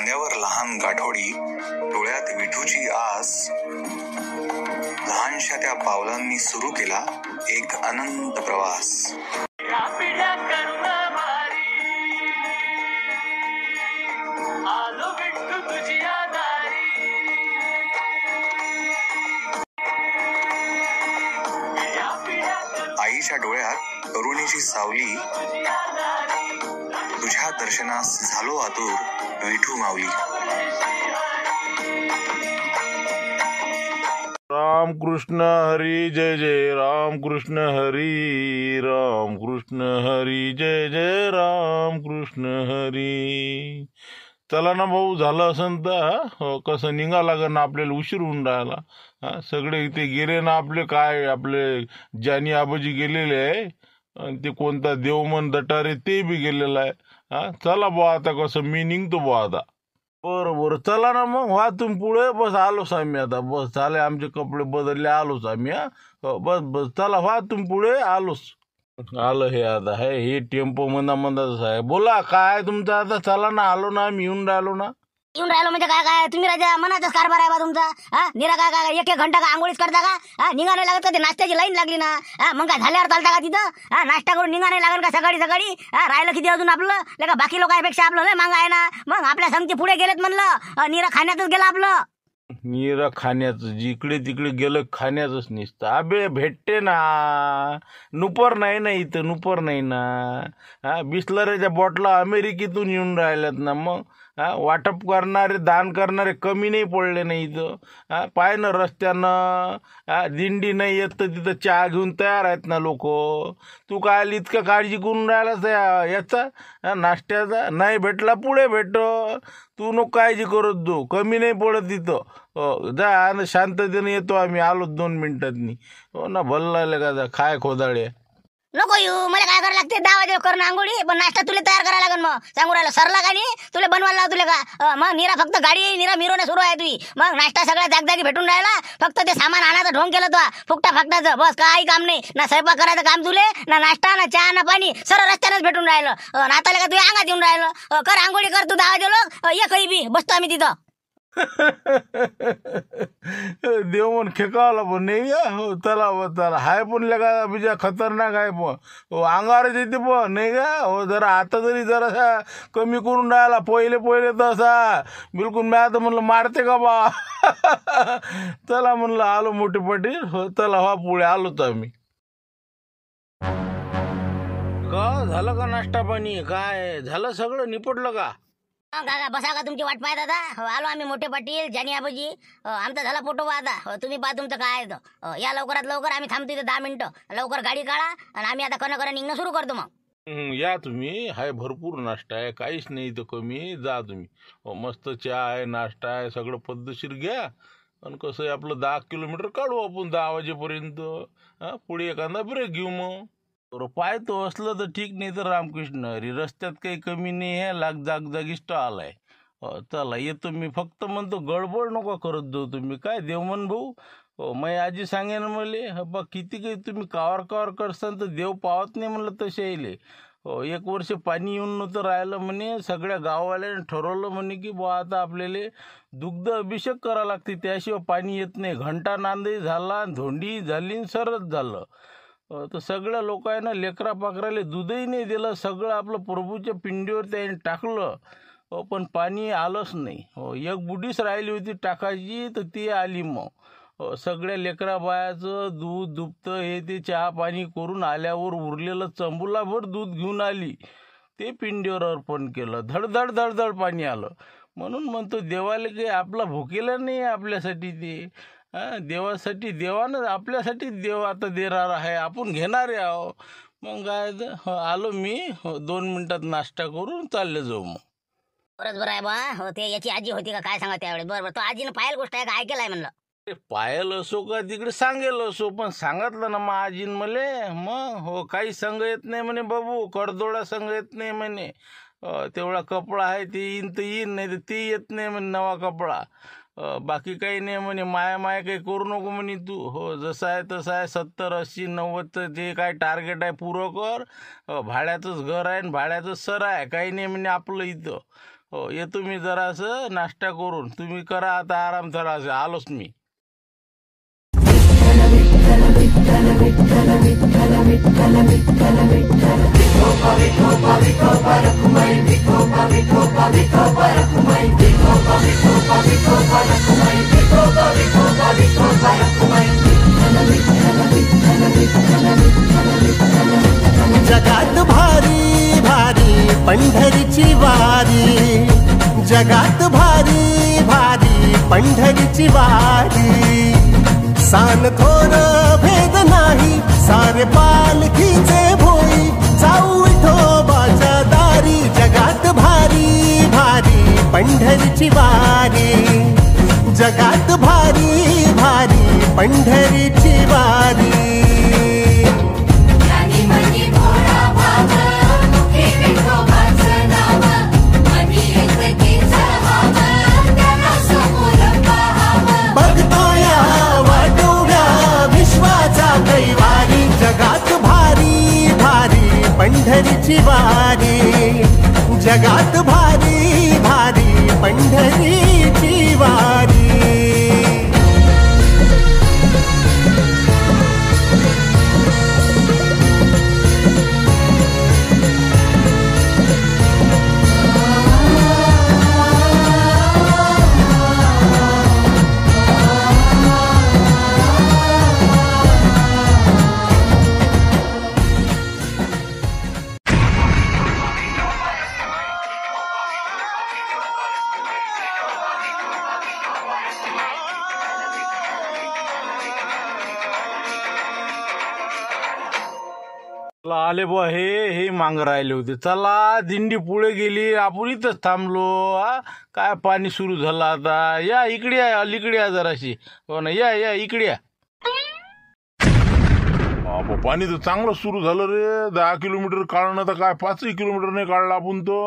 खांद्यावर लहान गाठोडी, डोळ्यात विठूची आस, लहानशा त्या पावलांनी सुरू केला एक अनंत प्रवास. आईच्या डोळ्यात करुणेची सावली, तुझ्या दर्शनास झालो आतुर विठू माऊली. राम कृष्ण हरी जय जय राम कृष्ण हरी, राम कृष्ण हरी जय जय राम कृष्ण हरी. चला ना भाऊ, झालं असन तर कसं निघा लागन ना, आपल्याला उशीर होऊन राहिला. सगळे इथे गेले ना, आपले काय आपले जानी आबाजी गेलेले आहे, आणि ते कोणता देवमन दटारे ते बी गेलेला आहे. चला बुवा आता, कसं मी निघतो बुवा आता. बरं चला ना मग, व्हा तुम्ही पुढे. बस आलोच आम्ही आता, बस झाले आमचे कपडे बदलले, आलोच आम्ही. बस चला, व्हा तुम्ही पुढे, आलोच. आलं हे आता, हे टेम्पो मंदाच आहे. बोला काय तुमचं आता, चला ना, आलो ना आम्ही, येऊन राहिलो म्हणजे काय तुम्ही राजा मनाचाच कारभार आहे बा तुमचा. निरा काय एक घंटा का आंघोळीच करता का? निघा नाही लागत का? ते नाश्त्याची लाईन लागली ना, मग काय झाल्यावर चालता का तिथं? नाश्ता करून निघा नाही लागल का सकाळी? राहिलं किती अजून आपलं, का बाकी लोकांपेक्षा आपलं लय मागं आहे ना. मग आपल्या संगती पुढे गेलेत म्हणलं, निरा खाण्यातच गेलं आपलं. निरा खाण्याचं, जिकडे तिकडे गेलं खाण्याचंच नुसतं. अबे भेटते ना, नुपर नाही ना इथं, नुपर नाही ना. बिस्लरीच्या बॉटला अमेरिकेतून येऊन राहिल्यात ना. मग वाटप करणारे, दान करणारे कमी नाही पडले नाही इथं. पाय ना रस्त्यानं, दिंडी नाही येत तर तिथं चहा घेऊन तयार आहेत ना लोक. तू काय इतकं काळजी करून राहिला याचा नाश्त्याचा? नाही भेटला पुढे भेट, तू नको काळजी करत दो, कमी नाही पडत तिथं. जा शांततेने येतो आम्ही, आलो 2 मिनिटांनी. हो ना, भल्ला का खाय खोदाळे. नको येऊ, मला काय करायला लागते 10 वाजे करून आंघोळी, पण नाश्ता तुला तयार करायला लागेल. मग सांगू राहिला सरला का नाही, तुला बनवायला तुला का? मग निरा फक्त गाडी निरा मिरवणं सुरू आहे तुझी. मग नाश्ता सगळ्या जागजागी भेटून राहिला, फक्त ते सामान आणायचं ढोंग केलं तो फुकटा फाकटाचं, बस काही काम नाही. ना स्वयंपाक करायचं काम तुले, ना नाश्ता, ना चहा, ना पाणी, सरळ रस्त्यानंच भेटून राहिलं. नाताला का तुझ्या अंगात येऊन राहिलं. कर आंघोळी कर तू 10 वाजे लोक, ये काही बी बसतो आम्ही तिथं. देव म्हण खेकावला पण नाही. हो चला हाय पण लगा बिजा खतरनाक आहे, पण अंगावरच येते पण नाही का. हो जरा आता जरी जरासा कमी करून राहिला, पहिले तसा बिलकुल. मी आता म्हणलं मारते का बा. चला म्हणलं आलो मोठे पाटील. हो चला, हा पुढे आलोच आम्ही. का झालं का नाश्ता पाणी? काय झालं, सगळं निपटलं का? काका बसा का, तुमची वाट पाहत आता. आलो आम्ही मोठे पाटील, जानी आबाजी. आमचा झाला फोटो आता. तुम्ही पहा तुमचं काय आहे. या लवकरात लवकर, आम्ही थांबतो इथे 10 मिनिटं. लवकर गाडी काढा आणि आम्ही आता कन निघणं सुरू करतो. मग या तुम्ही, हाय भरपूर नाश्ता आहे, काहीच नाही तर कमी. जा तुम्ही, मस्त चहा आहे, नाश्ता आहे, सगळं पद्धतशीर घ्या. आणि कसं आहे, आपलं 10 किलोमीटर काढू आपण 10 वाजेपर्यंत. पुढे एखादा ब्रेक घेऊ. मग पाहतो असलं तर ठीक, नाही तर रामकृष्ण हरी. रस्त्यात काही कमी नाही आहे, जागी स्टॉल आहे. चला येतो मी. फक्त म्हणतो गडबड नको करत जाऊ तुम्ही. काय देवमन भाऊ, मै आजी सांगेन मले, बा किती काही तुम्ही कावर करसान तर देव पावत नाही म्हणलं तसे येईल. 1 वर्ष पाणी येऊन नव्हतं राहिलं म्हणे. सगळ्या गाववाल्याने ठरवलं म्हणे की बा आता आपल्याला दुग्ध अभिषेक करा लागते, त्याशिवाय पाणी येत नाही. घंटा नांदही झाला, धोंडी झाली, सरच झालं. तर सगळ्या लोकांना लेकरा पाकराले दूधही नाही दिलं. सगळं आपलं प्रभूच्या पिंडीवर त्याने टाकलं, पण पाणी आलंच नाही. 1 बुडीच राहिली होती टाकायची, तर ती आली. मग सगळ्या लेकरा बायाचं दूध दुभतं हे ते चहा पाणी करून आल्यावर उरलेलं चंबुलाभर दूध घेऊन आली, ते पिंडीवर अर्पण केलं. धडधड पाणी आलं. म्हणून म्हणतो देवाला काही आपला भुकेला नाही आपल्यासाठी. ते देवासाठी, देवानं आपल्यासाठी देव आता देणार आहे, आपण घेणारे आहो. मग काय आलो मी, 2 मिनिटात नाश्ता करून चालले जाऊ. मग बरं आहे बा. ते याची आजी होती का काय सांगा त्यावेळेस? बरोबर, तो आजीनं पायल गोष्ट आहे का ऐकलंय म्हणलं. पायल असो का तिकडे सांगेल असो, पण सांगितलं ना मग आजीन मले. मग काही संग येत नाही म्हणे बाबू, कडदोडा संग येत नाही म्हणे. तेवढा कपडा आहे ते येईन तर येईन, नाही तर ते येत नाही म्हणे नवा कपडा. बाकी काही नाही म्हणे. माया काही करू नको म्हणे तू. हो जसं आहे तसं आहे. 70, 80, 90चं जे काय टार्गेट आहे पुरं कर. भाड्याचंच घर आहे आणि भाड्याचं सर आहे, काही नाही म्हणे आपलं इथं. हो येतो मी जरासं नाश्ता करून. तुम्ही करा आता आराम, जरासं आलोच मी. जगात भारी भारी पंढरीची वारी, जगात भारी भारी पंढरीची वारी. सान थोर भेद नाही, सारे पालखीचे भोई, जाऊ विठोबाच्या दारी. जगात भारी भारी पंढरीची वारी, जगात भारी भारी पंढरीची वारी. जगात भारी भारी पंढरीची वारी, जगात भारी भारी पंढरीची वारी. चला आले बुवा, हे मांग राहिले होते. चला दिंडी पुढे गेली, आपण इथंच थांबलो. काय पाणी सुरू झालं आता. या इकडे या, अलीकडे या जराशी. हो ना, या या इकडे या. पाणी तर चांगलं सुरू झालं रे. 10 किलोमीटर काढणं तर काय 5 किलोमीटर नाही काढला आपण तो.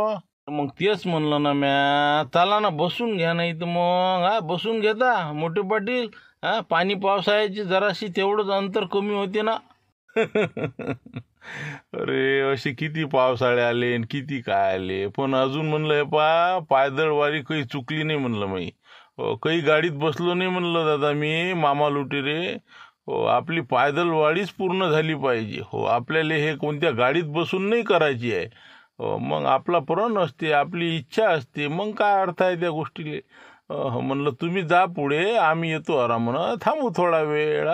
मग तेच म्हणलं ना म्या, चला ना बसून घ्या. नाही तर मग बसून घेता मोठे पाटील. पाणी पावसाळ्याची जराशी तेवढंच अंतर कमी होते ना. अरे असे किती पावसाळे आले आणि किती काय आले, पण अजून म्हणलं हे पायदळवारी काही चुकली नाही म्हणलं मी. काही गाडीत बसलो नाही म्हणलं दादा मी, मामा लुटेरे. हो आपली पायदळवाडीच पूर्ण झाली पाहिजे. हो आपल्याला हे कोणत्या गाडीत बसून नाही करायची आहे. हो मग आपला प्रण असते, आपली इच्छा असते, मग काय अर्थ आहे त्या गोष्टीले. म्हणलं तुम्ही जा पुढे, आम्ही येतो आरामानं, थांबू थोडा वेळ.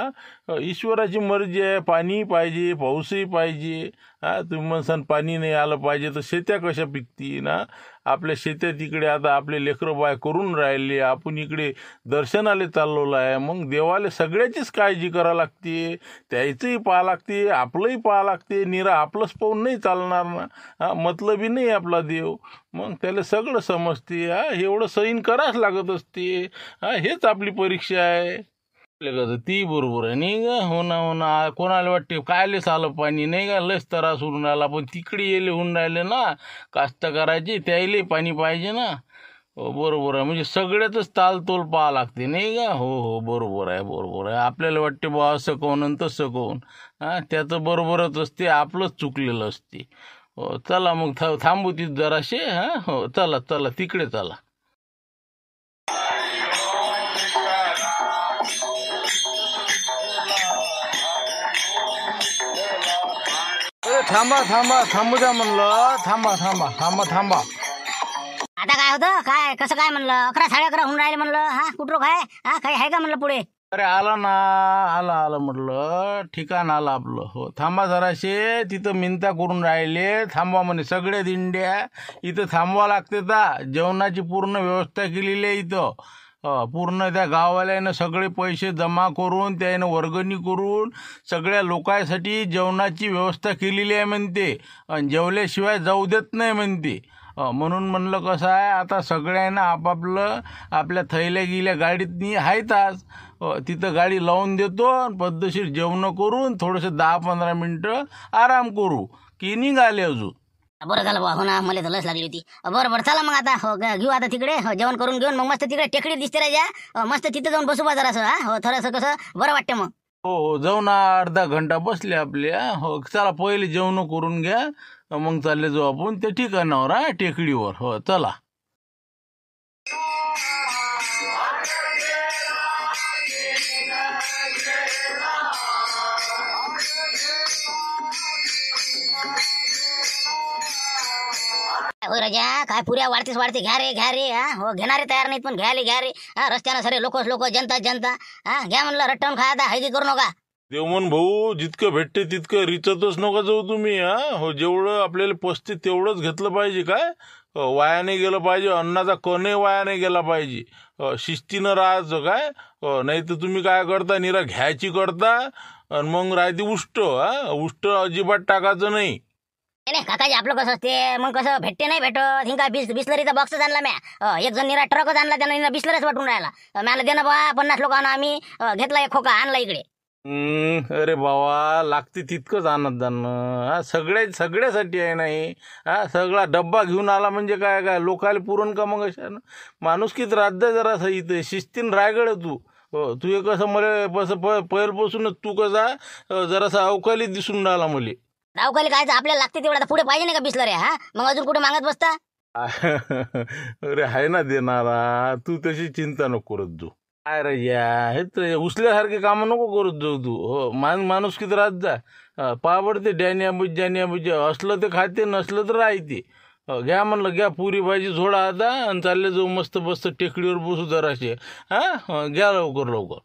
ईश्वराची मर्जी आहे. पाणी पाहिजे, पाऊसही पाहिजे. तुम्ही म्हणसान पाणी नाही आलं पाहिजे तर शेत्या कशा पिकती ना. आपल्या शेत्यात इकडे आता आपले लेकरं बाय करून राहिले, आपण इकडे दर्शनाले चाललेलो आहे. मग देवाला सगळ्याचीच काळजी करा लागते, त्याचंही पाहा लागते, आपलंही पाहा लागते. निरा आपलंच पाहून नाही चालणार ना. मतलबी नाही आपला देव, मग त्याला सगळं समजते. एवढं सहीन करावंच लागत असते. हेच आपली परीक्षा आहे. ती बरोबर आहे नाही का. हो ना हो ना. कोणाला वाटते कायलेच आलं पाणी नाही का, लस त्रास होऊन राहिला. पण तिकडे येले होऊन राहिले ना कास्तकाराचे, त्याला पाणी पाहिजे ना. हो बरोबर आहे. म्हणजे सगळ्यातच तालतोल पाहा लागते नाही का. हो हो बरोबर आहे बरोबर आहे. आपल्याला वाटते बा असं कोण आणि तसं कोण. त्याचं बरोबरच असते, आपलंच चुकलेलं असते. हो चला मग थांबू तिथं जराशे. हो चला चला तिकडे चला. थांबा थांबा, थांबू द्या म्हणलं. थांबा थांबा थांबा थांबा. आता काय होतं, काय कसं काय म्हणलं, 11 11:30 होऊन राहिले म्हणलं. कुठं काय काही आहे का म्हणलं पुढे. अरे आला ना, आलं म्हटलं, ठिकाण आलं आपलं. हो थांबा जराशे. तिथं मिनता करून राहिले, थांबवा म्हणे सगळ्या दिंड्या. इथं थांबवा लागते. जेवणाची पूर्ण व्यवस्था केलेली आहे इथं. पूर्ण त्या गाववाल्यानं सगळे पैसे जमा करून, त्यानं वर्गणी करून सगळ्या लोकांसाठी जेवणाची व्यवस्था केलेली आहे म्हणते. आणि जेवल्याशिवाय जाऊ देत नाही म्हणते. म्हणून म्हणलं कसं आहे, आता सगळ्यांना आपापलं आपल्या थैल्या गेल्या गाडीतनी आहेत आज. तिथं गाडी लावून देतो, पद्धतशीर जेवण करून थोडंसं 10-15 मिनटं आराम करू की निघाले अजून. बरं झालं बा. हो ना, मला तर लस लागली होती. बरं बरं चला मग आता. हो घेऊ आता तिकडे जेवण करून घेऊन, मग मस्त तिकडे टेकडी दिसते राजा, मस्त तिथे जाऊन बसू बाजार असं. हो थोडंसं कसं बरं वाटतं मग. हो हो जाऊ ना, अर्धा घंटा बसले आपले. हो चला पहिले जेवण करून घ्या, मग चालले जाऊ आपण त्या ठिकाणावर टेकडीवर. हो चला. हो राजा, काय पुऱ्या वाढतेच वाढते, घ्या रे हा. हो घेणारे तयार नाहीत पण घ्या रे हा. रस्त्यानं सरे लोक जनता हा. घ्या म्हणलं, रट्टवून खायचा हैदी करू नका. देवमन भाऊ, जितकं भेटते तितकं रिचतच नका जाऊ तुम्ही हा. हो जेवढं आपल्याला पसते तेवढंच घेतलं पाहिजे. काय वाया नाही गेलं पाहिजे, अन्नाचा कणही वाया नाही गेला पाहिजे. शिस्तीनं राहायचं काय. नाही तर तुम्ही काय करता, निरा घ्यायची करता आणि मग राहते उष्ट. उष्ट अजिबात टाकायचं नाही. नाही काकाजी, आपलं कसं असते मग, कसं भेटते नाही भेटत. हिंगा बिस्लरीचा बॉक्सच आणला म्या. एक जण निरा ट्रकच आणला, त्यानं बिस्लरीच वाटून राहिला. मला देणं बा 50 लोकांना आम्ही घेतला एक खोका आणला इकडे. अरे बाबा, लागते तितकंच आणत जाणं हा. सगळ्यासाठी आहे नाही हा. सगळा डब्बा घेऊन आला म्हणजे काय लोकाला पुरण का मग अशा माणुसकीत राज्य जरासं इथं शिस्तीन रायगड तू. तू हे कसं मला पहिल्यापासूनच तू कसा जरासा अवकाली दिसून राहिला मुली. रावकाली काय आपल्याला लागते तेवढा, पुढे पाहिजे नाही का बिस्लरी हा. मग अजून कुठे मागत बसता. अरे आहे ना देणारा, तू तशी चिंता नको करत जाऊ. काय रे या, हे तर उचल्यासारखे कामं नको करत जाऊ तू. हो माणूस किती राहत जा. पावडते डॅनिया बुज असलं ते खाते, नसलं तर राहते. घ्या म्हणलं, घ्या पुरी भाजी झोडा आता आणि चालले जाऊ मस्त टेकडीवर बसू जराशे हा. घ्या लवकर.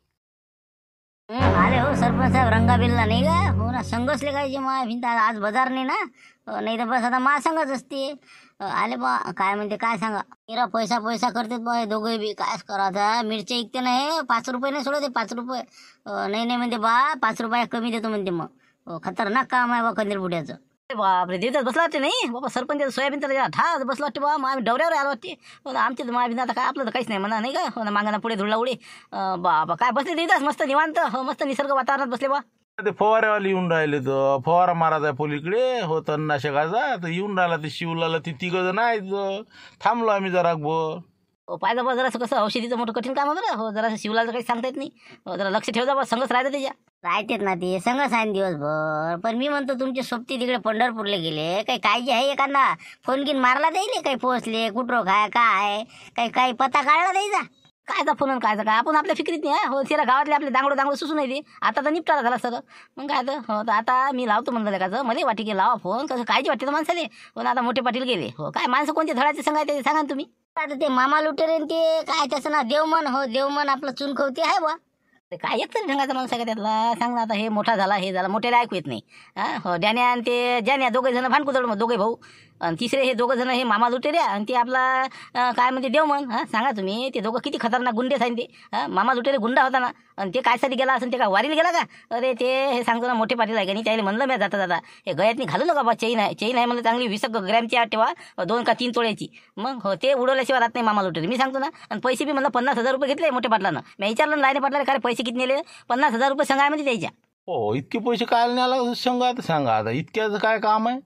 आले हो सरपंच साहेब, रंगाबिल्ला नाही का. हो ना, संघसले काय जे मा भिंत आज बाजार नाही ना. नाही तर बस आता मा संघच असते. आले बा, काय म्हणते काय सांगा. इरा पैसा करतात बा दोघे बी. काय करायचा, मिरच्या ऐकते ना हे 5 रुपये नाही सोडते. 5 रुपये नाही म्हणते बा, 5 रुपये कमी देतो म्हणते. मग खतरनाक काम आहे बा कंदील बुड्याचं. बापरे, देतात बसला वाटते नाही बाबा. सरपंच सोयाबीन तर ठा बसला वाटते बा. आम्ही डवऱ्यावर आलो वाटते. आमचे माबिन आता काय, आपलं तर काहीच नाही म्हणा नाही का. मागाना पुढे धुळला उडी बाबा. काय बसले देतात मस्त निवांत. मस्त निसर्ग वातावरणात बसले बा. ते फवाऱ्यावाले येऊन राहिले, तर फवारा मारायचा पलीकडे हो तणनाशकाचा. तर येऊन राहिला ते शिवलाला, ती 3 जण आहेत. थांबलो आम्ही जरा पाहिजे बा. जरासं कसं औषधीचं मोठं कठीण काम होतं. हो जरासं शिवलाचं काही सांगता येत नाही. जरा लक्ष ठेवता बा, संघच राहतं त्याच्या. राहतेत ना ते संघच आहे दिवसभर. पण मी म्हणतो तुमचे सोबती तिकडे पंढरपूरला गेले, काही काळजी आहे एखादा फोन गिन मारला द्यायले, काही पोहोचले कुठं काय काही पत्ता काढला द्यायचा. कायचा फोन कायचा काय, आपण आपल्या फिक्रीत नाही. हो सिरा गावातले आपले दांगडो सुसून नाही. आता तर निपटाला झाला सर. मग काय तर हो, तर आता मी लावतो म्हणलं लेकाचं. मला वाटी की लावा फोन, कसं काळजी वाटते तर माणसाले. पण आता मोठे पाटील गेले. हो काय माणसं कोणते धडाचे सांगायचे सांगा तुम्ही. आता ते मामा लुटेरे ते काय त्याचं ना देवमन. हो देवमन आपलं चुनखवती आहे बा. ते काय एक तरी ढंगाचा माणूस आहे का त्यातला, सांग ना. आता हे मोठा झाला, हे झाला, मोठ्याला ऐकू येत नाही. हो डॅन्या आणि ते ज्यान्या दोघे जण भांडकुदळ, मग दोघे भाऊ. आणि तिसरे हे दोघं जण हे मामा लुटेऱ्या आणि ते आपला काय म्हणते देवमन. सांगा तुम्ही, ते दोघं किती खतरनाक गुंडे आहेत ते. मामा लुटेरे गुंडा होता ना. आणि ते कायसाठी गेला असेल, ते काय वारीला गेला का. अरे ते हे सांगतो ना मोठे पाटील आहे का नाही, त्याला म्हणलं मी जाता हे गळ्यातनी घालू नका बा. चेन आहे म्हणलं चांगली 20 ग्रॅमची आठ ठेवा, 2 का 3 तोळ्याची. मग हो ते उडवल्याशिवाय राहत नाही मामा लुटेरे, मी सांगतो ना. आणि पैसे बी म्हणलं 50,000 रुपये घेतले मोठे पाटलानं. मी विचारलं लाईने पाटला काय पैसे किती नेले. 50,000 रुपये संघामध्ये द्यायच्या. हो इतके पैसे काय न्यायला सांगा आता इतक्याचं काय काम आहे.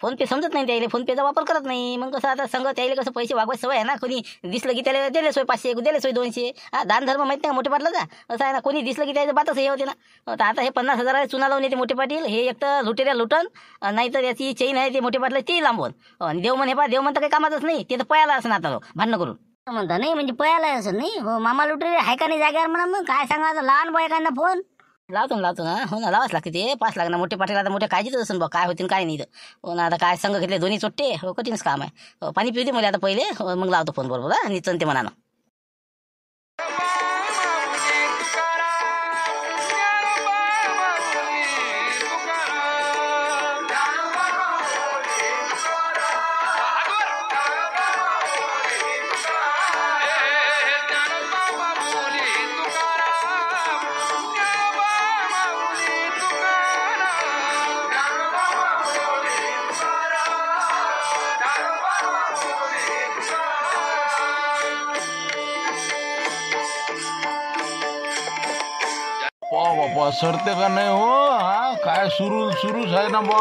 फोन पे समजत नाही त्याला, फोन पेचा वापर करत नाही. मग कसं आता संघ त्याला कसं पैसे वागवायची सवय आहे ना. कोणी दिसलं की त्याला दिले सोय 500, दिले सोय 200. दान धर्म माहित नाही मोठे पाटलाचा असं आहे ना. कोणी दिसलं की त्याचं बातच हे होते ना. तर आता हे 50,000 चुना लावून येते मोठे पाटील. हे एक तर लुटेऱ्या लुटन, नाही तर याची चेन आहे ते मोठे पाटला ती लांबवून. आणि देवमन हे देवमन तर काही कामातच नाही. ते तर पयाला असं आता भांडणं करून म्हणता नाही, म्हणजे पयाला असं नाही. हो मामा लुटेरे आहे का नाही जाग्यावर म्हणा. मग काय सांगा, लहान बायकांना फोन लावतो ना. हो ना लावाच लागते ते. 5 लाख ना मोठे पाटील. आता मोठ्या काळजीच असेल बा, काय होतील काय नाही. हो ना आता काय संघ घेतले दोन्ही चोट्टे. हो कठीणच काम आहे. पाणी पिऊ दे मला आता पहिले. मग लावतो फोन बरोबर आणि चलते मनानं. बापा सरते का नाही हो. काय सुरूच आहे ना बा.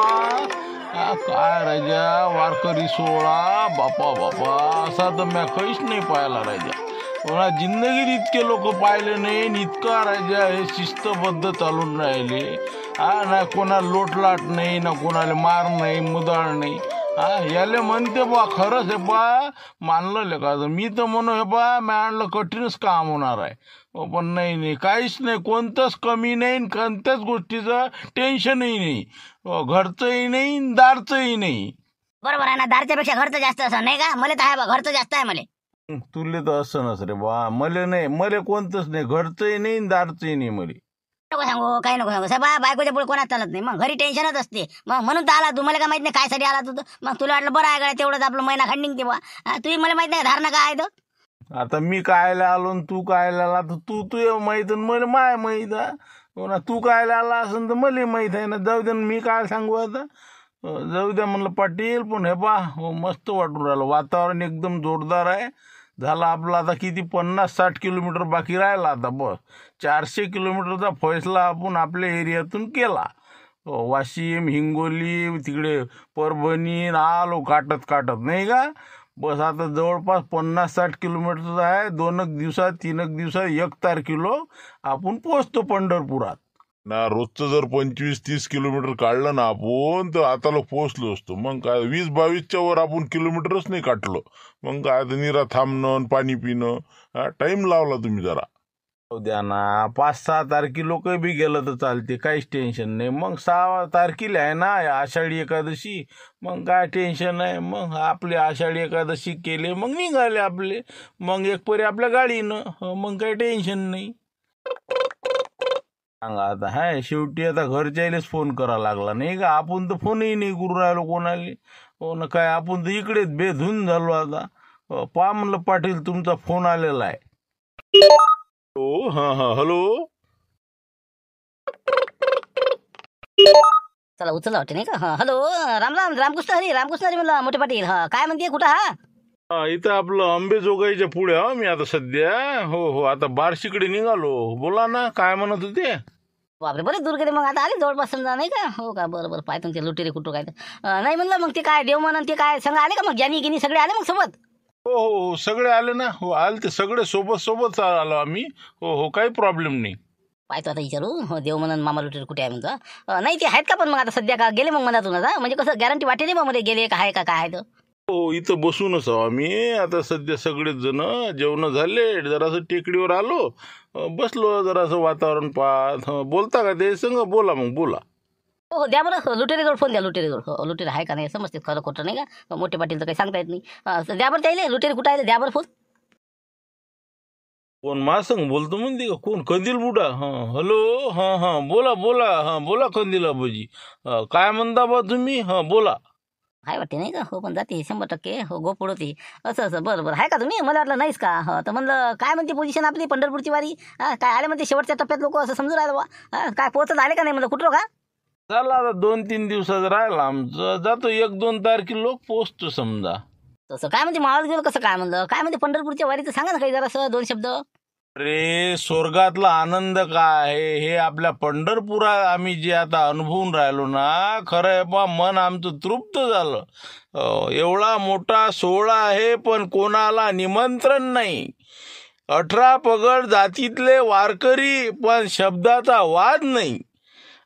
काय राजा वारकरी सोहळा बापा असा तर मी काहीच नाही पाहायला राजा. कोणा जिंदगीत इतके लोक पाहिले नाही. इतका राजा हे शिस्तबद्ध चालून राहिले. ना कोणा लोटलाट नाही, ना कोणाला मार नाही, मुदाळ नाही. याले म्हणते बा खरंच हे बा मानलं का. मी तर म्हणू हे बा मी आणलं कठीणच काम होणार आहे. पण नाही काहीच नाही, कोणतंच कमी नाही, कोणत्याच गोष्टीचं टेन्शनही नाही, घरचंही नाही दारचंही नाही. बरोबर आहे ना, दारच्या पेक्षा घरचं जास्त असं नाही का? मला तर आहे बा, घरचं जास्त आहे मला. तुले तर असं नस रे बा, मले नाही, मले कोणतंच नाही, घरचंही नाही दारचंही नाही मले. नको सांगू, काही नको सांगू साहेब, बायकोच्या पुढे कोणाच चालत नाही. मग घरी टेन्शनच असते. मग म्हणून तर आला, तुम्हाला काय माहित नाही काय साठी आला तू? मग तुला वाटलं बरं आहे का तेवढंच आपलं महिना खंडिंग तेव्हा तुम्ही मला माहित नाही धारणा काय आहे तर. आता मी कायला आलो न तू कायला आला, तर तू माहित मला माय माहित आहे. हो ना, तू कायला आला असेल तर मला माहित आहे ना. जाऊ दे ना, मी काय सांगू आता. जाऊ द्या म्हणलं पाटील. पण हे पा मस्त वाटून राहिलं, वातावरण एकदम जोरदार आहे. झाला आपला आता किती 50-60 किलोमीटर बाकी राहिला आता बस. 400 किलोमीटरचा फैसला आपण आपल्या एरियातून केला. वाशिम, हिंगोली, तिकडे परभणी आलो काटत काटत नाही का. बस आता जवळपास 50-60 किलोमीटरचा आहे. 2 दिवसात 3 दिवसात 1 तारखेला आपण पोचतो पंढरपुरात ना. रोजचं जर 25-30 किलोमीटर काढलं ना आपण, तर आता लोक पोचलो असतो. मग काय 20-22च्या वर आपण किलोमीटरच नाही काढलो. मग काय निरा थांबणं, पाणी पिणं, टाइम लावला तुम्ही जरा. द्या ना, 5-6 तारखे लोक बी गेलं तर चालते, काहीच टेन्शन नाही. मग 6 तारखेला आहे ना आषाढी एकादशी. मग काय टेन्शन आहे. मग आपले आषाढी एकादशी केले, मग निघाले आपले. मग एक परी आपल्या गाडीनं, मग काही टेन्शन नाही. सांगा आता, हाय शेवटी आता घरच्यालेच फोन करा लागला नाही का. आपण तर फोनही नाही करू राहिलो कोणाले. हो ना, काय आपण तर इकडेच बेधून झालो आता. पहा म्हणलं पाटील, तुमचा फोन आलेला आहे. हो, हां हां, हॅलो. चला उचलला वाटते नाही का. हॅलो, राम राम, रामकृष्ण हरी, रामकृष्ण हरी म्हणलं मोठे पाटील. काय म्हणते, कुठं हा? इथं आपलं अंबेजोगाईच्या पुढे हा मी आता सध्या. हो, आता बार्शीकडे निघालो. बोला ना, काय म्हणत होते. बापरे, बरेच दूर गेले. मग आता आले जवळपास समजा नाही का. हो का, बरं पाय तुमचे लुटेरे कुठं काय नाही म्हणलं. मग ते काय देव म्हणून ते काय संग आले का, मग ज्ञानी गिनी सगळे आले मग सोबत. हो, सगळे आले ना. हो, आले ते सगळे सोबत आलो आम्ही. हो, काही प्रॉब्लेम नाही. पाहतो आता विचारू, देव म्हणून मामा लुटेरे कुठे आहे म्हणतो. नाही ते आहेत का, पण मग आता सध्या का गेले मग मनातून आता, म्हणजे कसं गॅरंटी वाटे नाही मग मध्ये गेले का आहे का काय आहे तर. हो, इथं बसूनच आहो आम्ही आता सध्या. सगळेच जण जेवण झाले, जरासं टेकडीवर आलो, बसलो जरासं वातावरण पाहत. बोलता का ते संग, बोला मग बोला. हो द्या बरं, लुटेरेजवळ फोन द्या. लुटेरेजवळ हो, लुटेरे आहे का नाही समजते, खरं खोटं नाही का. मोठे पाटील तर काही सांगता येत नाही. द्या बरं त्याला, लुटेरे कुठं आहे द्या बरं फोन. कोण महासंग बोलतो म्हणते का, कोण कंदील बुडा. हॅलो, हां बोला बोला कंदील आबाजी. काय म्हणता बा तुम्ही. बोला. आहे वाटते नाही का. हो पण जाते 100%. हो गो पुढवते असं बरं आहे का तुम्ही. मला वाटलं नाहीच का. तर म्हणलं काय म्हणते पोझिशन आपली पंढरपूरची वारी. काय आले म्हणते शेवटच्या टप्प्यात लोक, असं समजून राहिलं बा. काय पोहोचत आले का नाही म्हणलं कुठं का. झालं आता 2-3 दिवसाचं राहिलं आमचं. जातो 1-2 तारखे लोक पोचतो समजा. तसं काय म्हणते मावळ गेलं कसं काय म्हणलं. काय म्हणते पंढरपूरच्या वारीचं सांगा ना काही जरासं 2 शब्द. अरे, स्वर्गातला आनंद काय आहे हे आपल्या पंढरपुरात आम्ही जे आता अनुभवून राहिलो ना, खरं आहे पा, मन आमचं तृप्त झालं. एवढा मोठा सोहळा आहे, पण कोणाला निमंत्रण नाही. 18 पगड जातीतले वारकरी, पण शब्दाचा वाद नाही.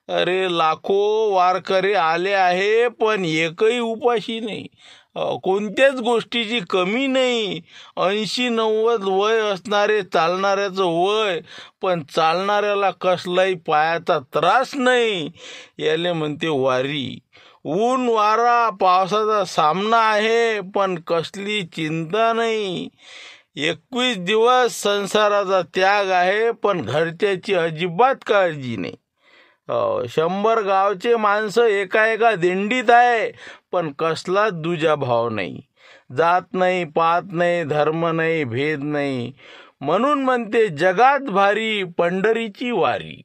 अरे, लाखो वारकरी आले आहे, पण एकही उपाशी नाही. कोणत्याच गोष्टीची कमी नाही. 80-90 वय असणारे चालणाऱ्याचं वय, पण चालणाऱ्याला कसलाही पायाचा त्रास नाही. याले म्हणते वारी. ऊन वारा पावसाचा सामना आहे, पण कसली चिंता नाही. 21 दिवस संसाराचा त्याग आहे, पण घरच्याची अजिबात काळजी नाही. 100 गावचे माणसं एका दिंडीत आहे, पण कसलाच दुजा भाव नाही. जात नाही, पात नाही, धर्म नाही, भेद नाही. म्हणून म्हणते जगात भारी पंढरीची वारी.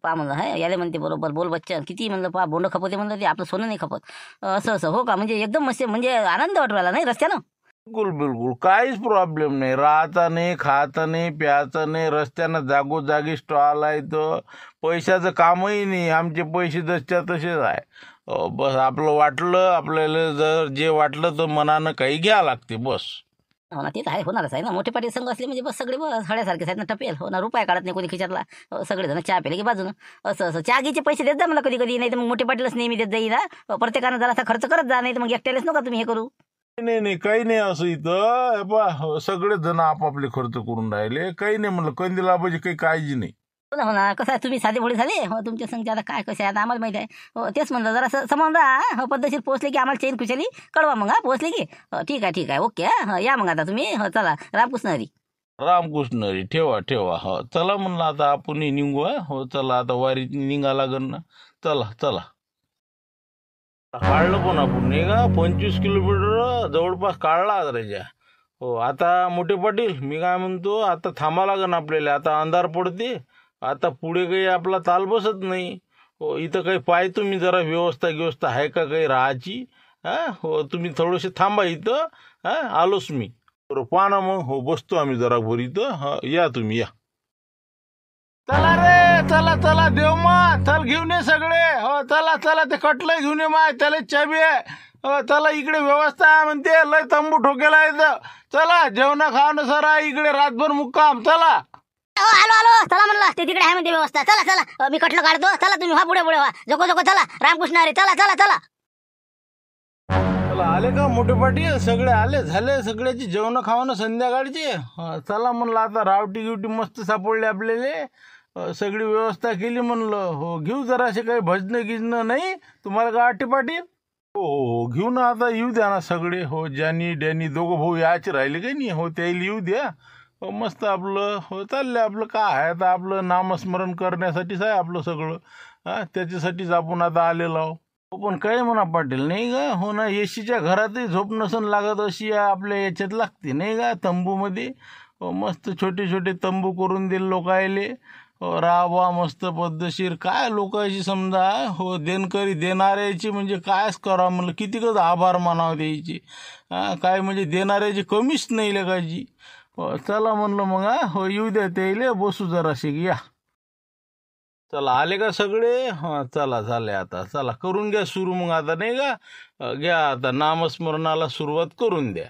पा म्हणलं हाय याले म्हणते बरोबर बोल बच्चा. किती म्हणलं पा बोंड खपते म्हणलं, ते आपलं सोनं नाही खपत. असं हो का. म्हणजे एकदम मस्त, म्हणजे आनंद वाटू राहिला नाही रस्त्यानं. बिलकुल काहीच प्रॉब्लेम नाही. राहता नाही, खाता नाही, प्यायचा नाही. रस्त्यानं जागोजागी स्टॉल आहे. तर पैशाचं कामही नाही. आमचे पैसे जसच्या तसेच आहे. बस आपलं वाटलं, आपल्याला जर जे वाटलं तर मनानं काही घ्या लागते बस. हो ना, ते तर आहे, होणारच आहे ना. मोठे पाटील संघ असले म्हणजे बस सगळे बस हड्यासारखेच आहेत ना. टपेल हो ना, रुपये काढत नाही कोणी खिशातला. सगळेजण चहा प्याले की बाजून असं चहा घ्यायचे पैसे देत जा मला कधी. नाही तर मग मोठे पाटीलच नेहमी देत जाईल ना. प्रत्येकानं जरासा खर्च करत जा, नाही तर मग एकट्यालाच नका तुम्ही हे करू. नाही काही नाही असं इथं. सगळेच जण आपापले खर्च करून राहिले. काही नाही म्हणलं, कंदील आबाजी काही काळजी नाही. हो ना कसं आहे तुम्ही साधे भोळे झाले हो तुमच्या संगती आता काय कसे आहे आता आम्हाला माहिती आहे हो तेच म्हणलं जरा समोर राहा हो पद्धतशीर पोहोचले की आम्हाला चेन खुशाली कळवा मग पोहोचले की ठीक आहे ओके हो या मग आता तुम्ही हो चला रामकृष्ण हरी. रामकृष्ण हरी. ठेवा ठेवा. हो चला म्हणलं आता आपण निघू. हो चला आता वारी निघा लागन ना. चला काढलं पण आपण नाही का 25 किलोमीटर जवळपास काढला आज राजा. हो आता मोठे पाटील मी काय म्हणतो आता थांबा लागन आपल्याला. आता अंधार पडते. आता पुढे काही आपला ताल बसत नाही. हो इथं काही पाय तुम्ही जरा व्यवस्था आहे का काही राहायची. हो तुम्ही थोडेसे थांबा इथं. आलोच मी. बरं पाना मग. हो बसतो आम्ही जरा भर इथं. या तुम्ही या. चला रे चला देवमा चल घेऊन ये सगळे. हो चला ते कटलंय घेऊन ये माय त्याला चाबी आहे. हो चला इकडे व्यवस्था आहे म्हणते लय तंबू ठोकेला इथं. चला जेवणा खावणं सर आहे इकडे रातभर मुक्काम. चला हो आलो चला म्हणलं ते तिकडे आहे म्हणते व्यवस्था. चला मी कटलं काढतो. चला तुम्ही व्हा पुढे व्हा जको चला रामकृष्ण हरी. चला आले का मोठे पाटील सगळे आले झाले सगळ्याची जेवण खावणं संध्याकाळची. चला म्हणलं आता रावटी गिवटी मस्त सापडले आपल्याला. सगळी व्यवस्था केली म्हणलं. हो घेऊ जरा असे काही भजनं गिजणं नाही तुम्हाला का वाटते पाटील. हो घेऊ ना आता येऊ द्या ना सगळे. हो ज्यानी डॅनी दोघं भाऊ याचे राहिले काही नाही. हो त्याला येऊ द्या. हो मस्त आपलं हो चाललंय आपलं काय आहे आता आपलं नामस्मरण करण्यासाठीच आहे आपलं सगळं. त्याच्यासाठीच आपण आता आलेलो आहो. हो पण काय म्हणा पाटील नाही का. हो ना एसीच्या घरातही झोप नसन लागत अशी आपल्या याच्यात लागते नाही का तंबूमध्ये. हो मस्त छोटे तंबू करून दिले लोकायले. हो राहा मस्त पद्धतशीर. काय लोकांची समजा हो देणकरी देणाऱ्याची म्हणजे कायच करावं म्हणलं कितीकच आभार मानावं द्यायची. काय म्हणजे देणाऱ्याची कमीच नाही लगायची. हो चला म्हणलं मग. हो येऊ द्या त्याला बसू जराशे या. चला आले का सगळे. हां चला झाले आता. चला करून घ्या सुरू मग आता नाही का. घ्या आता नामस्मरणाला सुरुवात करून द्या.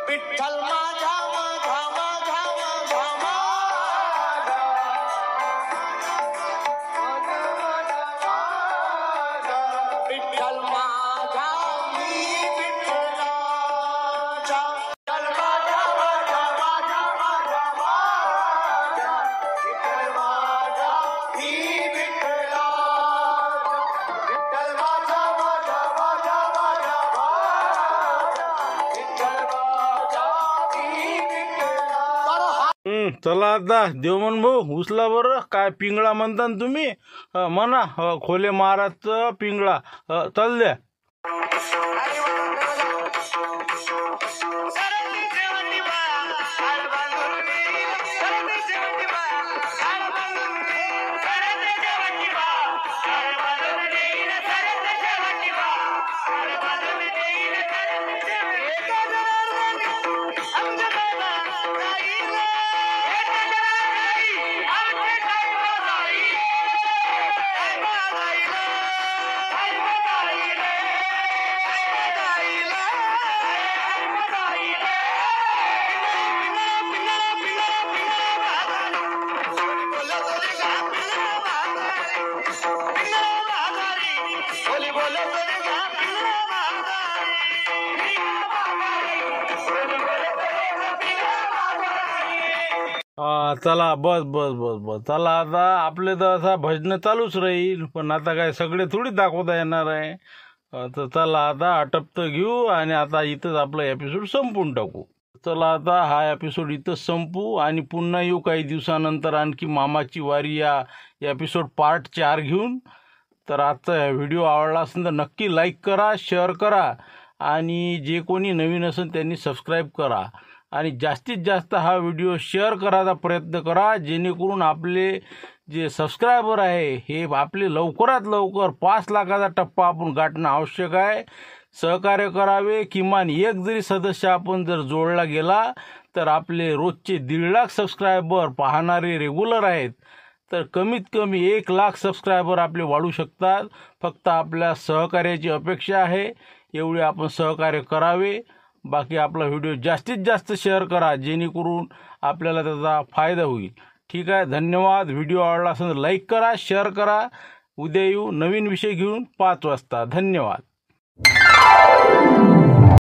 विठ्ठल माझा माझा माझा माझा माझा विठ्ठल माझा मी विठ्ठलाचा. विठ्ठल माझा माझा माझा माझा माझा विठ्ठल माझा मी विठ्ठलाचा. विठ्ठल माझा माझा माझा माझा चला आता देवमन भाऊ उचला बरं. काय पिंगळा म्हणता तुम्ही म्हणा. खोले महाराजचं पिंगळा. चल द्या. चला बस चला आता आपले तर असा भजन चालूच राहील. पण आता काय सगळे थोडी दाखवता येणार आहे. तर चला आता आटपतं घेऊ आणि आता इथंच आपला एपिसोड संपून टाकू. चला आता हा एपिसोड इथंच संपू आणि पुन्हा येऊ काही दिवसानंतर आणखी मामाची वारी या एपिसोड पार्ट 4 घेऊन. तर आजचा व्हिडिओ आवडला असेल तर नक्की लाईक करा, शेअर करा आणि जे कोणी नवीन असेल त्यांनी सबस्क्राईब करा आणि जास्तीत जास्त हा व्हिडिओ शेअर करायचा प्रयत्न करा जेणेकरून आपले जे सबस्क्रायबर आहे हे आपले लवकरात लवकर 5 लाखाचा टप्पा आपण गाठणं आवश्यक आहे. सहकार्य करावे. किमान एक जरी सदस्य आपण जर जोडला गेला तर आपले रोजचे 1.5 लाख सबस्क्रायबर पाहणारे रेग्युलर आहेत, तर कमीत कमी 1 लाख सबस्क्रायबर आपले वाढू शकतात. फक्त आपल्या सहकार्याची अपेक्षा आहे, एवढे आपण सहकार्य करावे. बाकी आपला व्हिडिओ जास्तीत जास्त शेअर करा, जेणेकरून आपल्याला त्याचा फायदा होईल. ठीक आहे, धन्यवाद. व्हिडिओ आवडला असेल तर लाईक करा, शेअर करा. उद्या येऊ नवीन विषय घेऊन 5 वाजता. धन्यवाद.